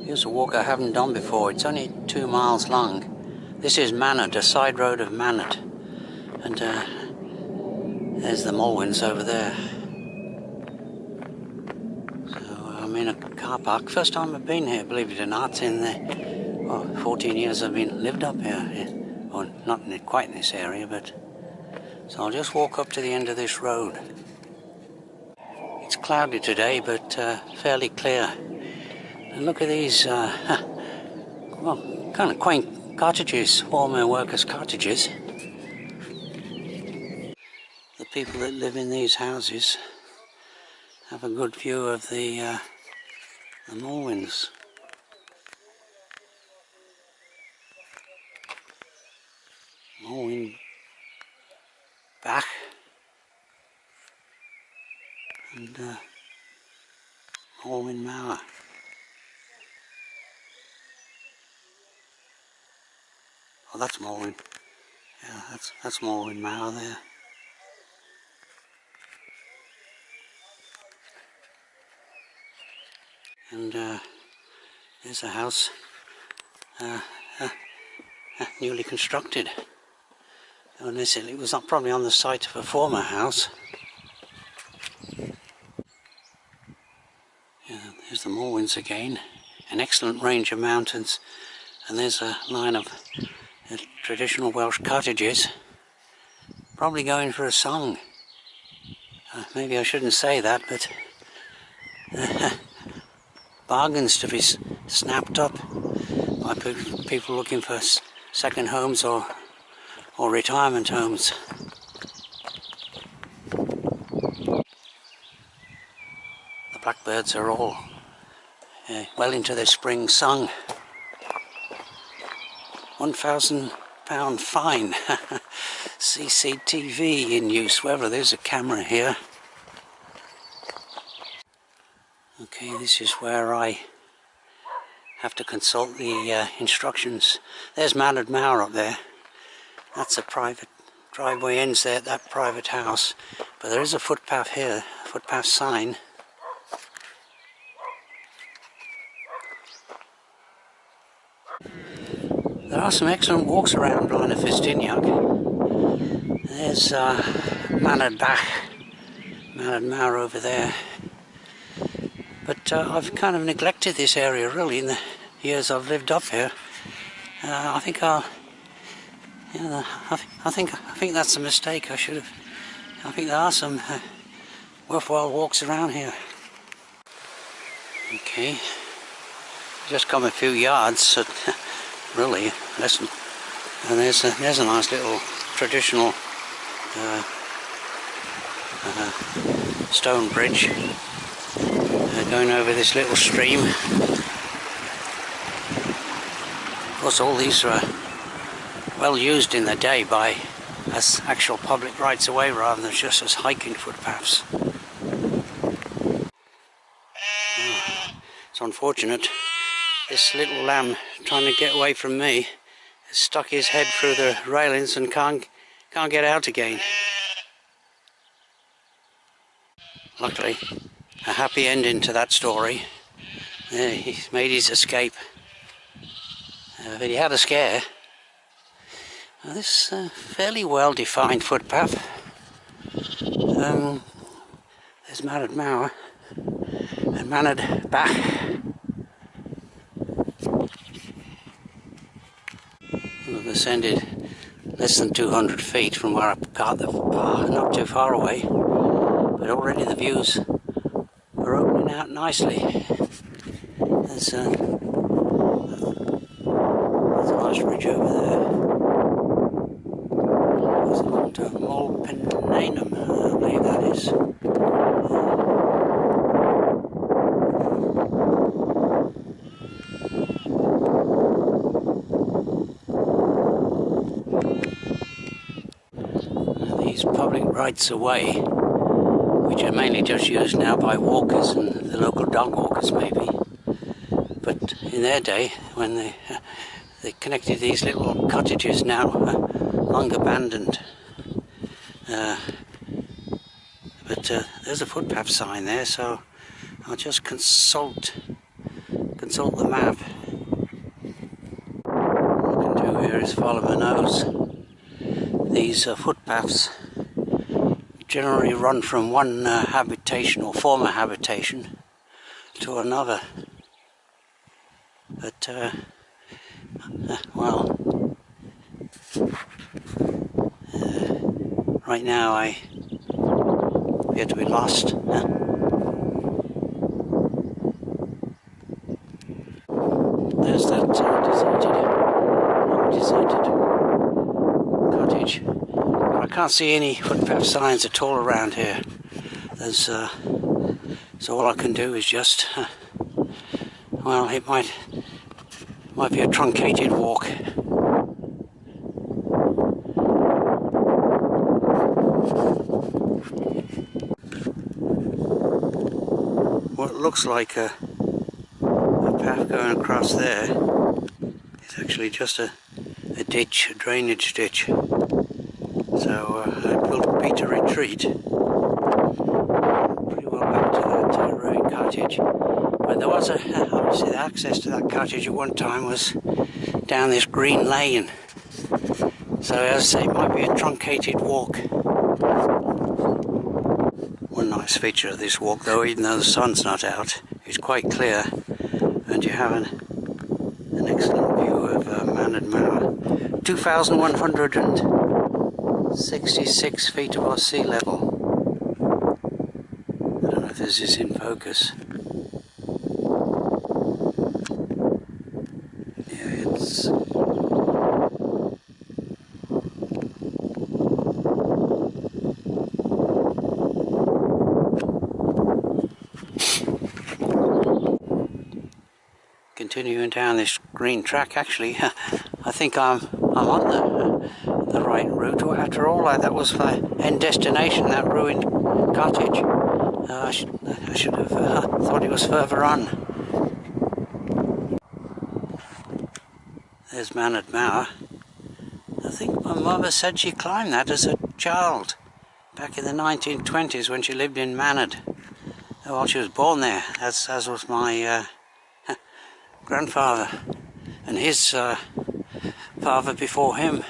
Here's a walk I haven't done before. It's only 2 miles long. This is Manod, a side road of Manod. And there's the Mulwins over there. So I'm in a car park. First time I've been here, believe it or not, in the 14 years I've lived up here. Or not quite in this area, but... So I'll just walk up to the end of this road. It's cloudy today, but fairly clear. And look at these, well, kind of quaint cottages, former workers' cottages. The people that live in these houses have a good view of the Mulwins. Mulwin Bach and Mulwin Mauer. Oh, that's Mulwin. Yeah, that's Mulwin Mauer there. And there's a house newly constructed. And it was probably on the site of a former house. Yeah, there's the Mulwins again. An excellent range of mountains. And there's a line of traditional Welsh cottages. Probably going for a song. Maybe I shouldn't say that, but bargains to be snapped up by people looking for second homes or retirement homes. The blackbirds are all well into their spring song. £1,000 fine. CCTV in use, whether there's a camera here. Okay, this is where I have to consult the instructions. There's Manod Mauer up there. That's a private driveway, ends there at that private house. But there is a footpath here, a footpath sign. There are some excellent walks around Blaenau Ffestiniog. There's Manod Bach, Manod Mauer over there. But I've kind of neglected this area really in the years I've lived up here. I think I'll... Yeah, I think that's a mistake. I think there are some worthwhile walks around here. Okay, just come a few yards, so really less than, and there's a nice little traditional stone bridge going over this little stream. Of course, all these are well used in the day as actual public rights of way rather than just as hiking footpaths. It's unfortunate. This little lamb trying to get away from me has stuck his head through the railings and can't get out again. Luckily, a happy ending to that story. He's made his escape. But he had a scare. Now this fairly well-defined footpath. There's Manod Mauer and Manod Bach. We've ascended less than 200 feet from where I got the bar, not too far away, but already the views are opening out nicely. There's a nice ridge over there. There's a long-term Mulpenanum, I believe that is. These public rights of way, which are mainly just used now by walkers and the local dog walkers maybe, but in their day when they connected these little cottages now long abandoned. But there's a footpath sign there, so I'll just consult consult the map. What I can do here is follow my nose. These footpaths generally run from one habitation or former habitation to another. But, well, right now I appear to be lost. There's that deserted cottage. But I can't see any footpath signs at all around here. So all I can do is just, well, it might be a truncated walk. What looks like a path going across there is actually just a ditch, a drainage ditch. So I built a beat a retreat pretty well back to that ruined cottage. But there was obviously the access to that cottage at one time was down this green lane. So as I say, it might be a truncated walk. One nice feature of this walk though, even though the sun's not out, it's quite clear and you have an excellent view of Manod, 2,166 feet above sea level. I don't know if this is in focus. Yeah, it's... Continuing down this green track, actually, I think I'm on the right route. After all, that was my end destination, that ruined cottage. I should have thought it was further on. There's Manod. I think my mother said she climbed that as a child, back in the 1920s when she lived in Manod. Well, she was born there, as was my grandfather and his father before him.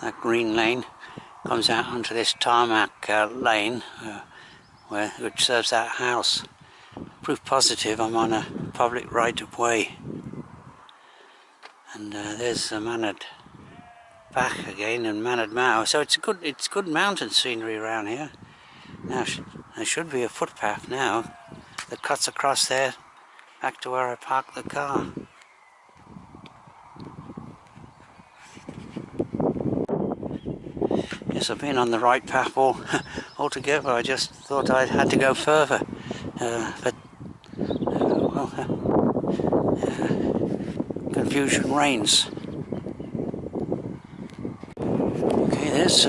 That green lane comes out onto this tarmac lane which serves that house. Proof positive I'm on a public right of way. And there's Manod Bach again and Manod. So it's good mountain scenery around here. Now there should be a footpath now that cuts across there back to where I parked the car. Yes, I've been on the right path altogether. I just thought I had to go further, but confusion reigns. There's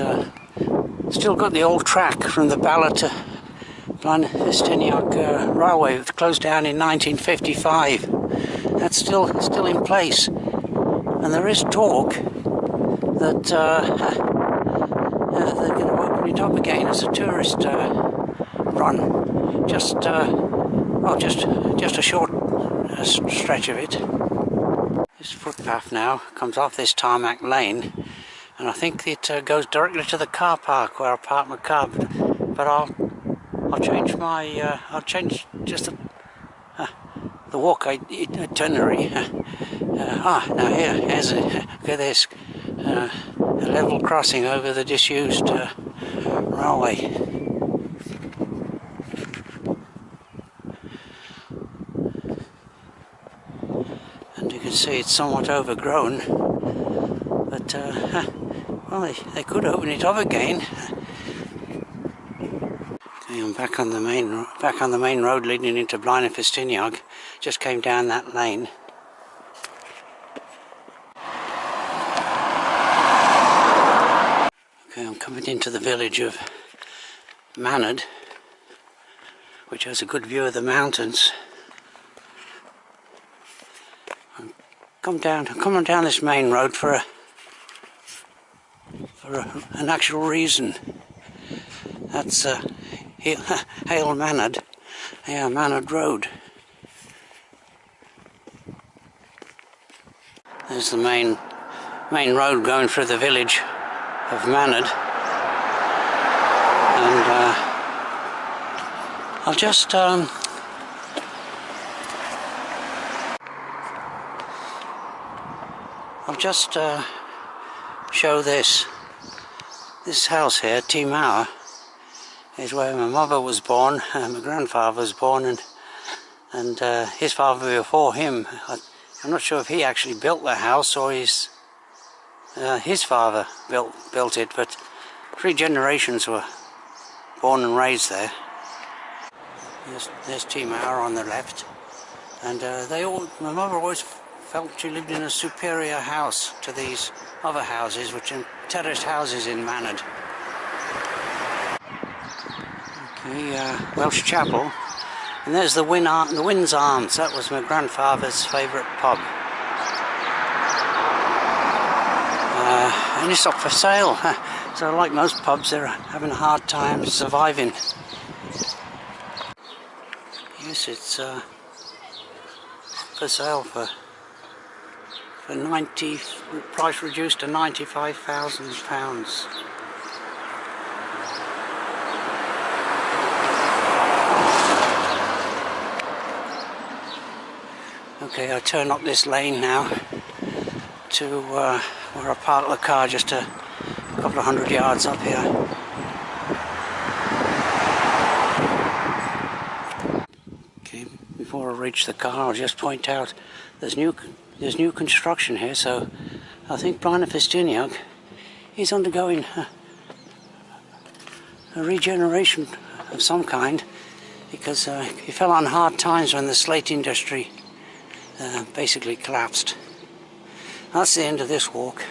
still got the old track from the Blaenau to Blaenau Ffestiniog railway, which closed down in 1955. That's still in place, and there is talk that they're going to open it up again as a tourist run. Just a short stretch of it. This footpath now comes off this tarmac lane. And I think it goes directly to the car park where I parked my car. But I'll change my I'll change just the walk itinerary. Now here's there's a level crossing over the disused railway. And you can see it's somewhat overgrown. But well, they could open it up again. Okay, I'm back on the main road leading into Blaenau Ffestiniog. Just came down that lane. Okay, I'm coming into the village of Manod, which has a good view of the mountains. I'm coming down this main road for for an actual reason. That's Hail Manod, yeah, Manod Road. There's the main road going through the village of Manod, and I'll just show this house here. T-Mauer is where my mother was born, my grandfather was born, and his father before him. I'm not sure if he actually built the house or his father built it, but 3 generations were born and raised there. There's T-Mauer on the left, and my mother always felt she lived in a superior house to these other houses, which are terraced houses in Manod. Okay, Welsh Chapel, and there's the Wind's Arms. That was my grandfather's favourite pub. And it's up for sale. So like most pubs, they're having a hard time surviving. Yes, it's for sale for 90, price reduced to £95,000. Okay, I turn up this lane now to where I parked the car just a couple of 100 yards up here. Okay, before I reach the car, I'll just point out there's new construction here, so I think Blaenau Ffestiniog is undergoing a regeneration of some kind, because he fell on hard times when the slate industry basically collapsed. That's the end of this walk.